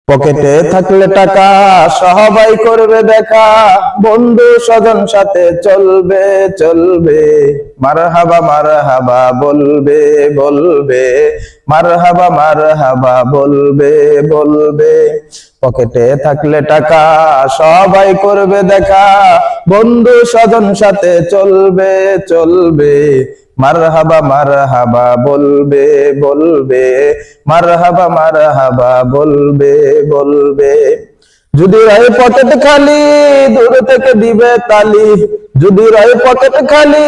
পকেটে থাকলে টাকা সবাই করবে দেখা, বন্ধু স্বজন সাথে চলবে চলবে, মারহাবা মারহাবা বলবে বলবে, মারহাবা মারহাবা বলবে বলবে। পকেটে থাকলে টাকা সবাই করবে দেখা, বন্ধু স্বজন সাথে চলবে চলবে, মারহাবা মারহাবা বলবে বলবে, মারহাবা মারহাবা বলবে বলবে। যদি রয় পকেট খালি দূর থেকে দিবে তালি, যদি রয় পকেট খালি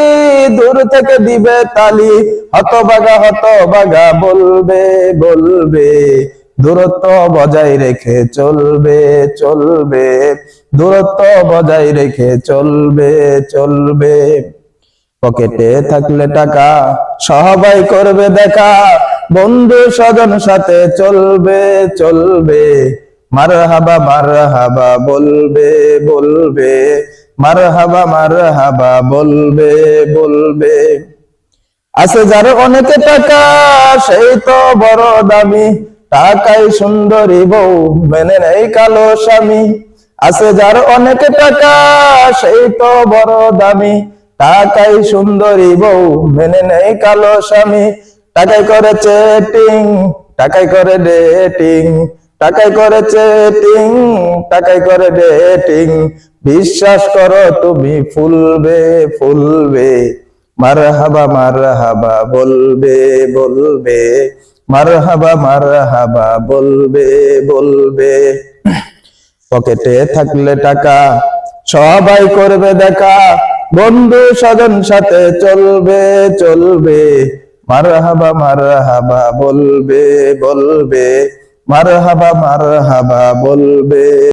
দূর থেকে দিবে তালি, হতবাগা বলবে বলবে, দূরত্ব বজায় রেখে চলবে চলবে, দূরত্ব বজায় রেখে চলবে চলবে। পকেটে থাকলে টাকা সবাই করবে দেখা, বন্ধু স্বজন সাথে চলবে চলবে, মারহাবা মারহাবা বলবে বলবে, মারহাবা মারহাবা বলবে বলবে। আছে যার অনেক টাকা সেই তো বড় দামি, টাকাই সুন্দরী বউ মেনে নেই কালো স্বামী। আছে যার অনেক টাকা সেই তো বড় দামি, টাকাই সুন্দরী বউ মেনে নেই কালো স্বামী। টাকাই করে চেটিং, টাকাই করে ডেটিং, টাকাই করে চেটিং, টাকাই করে ডেটিং, বিশ্বাস করো তুমি ফুলবে ফুলবে, মারহাবা মারহাবা বলবে বলবে, মারহাবা মারহাবা বলবে বলবে। পকেটে থাকলে টাকা সবাই করবে দেখা, বন্ধু স্বজন সাথে চলবে চলবে, মারহাবা মারহাবা বলবে বলবে, মারহাবা মারহাবা বলবে।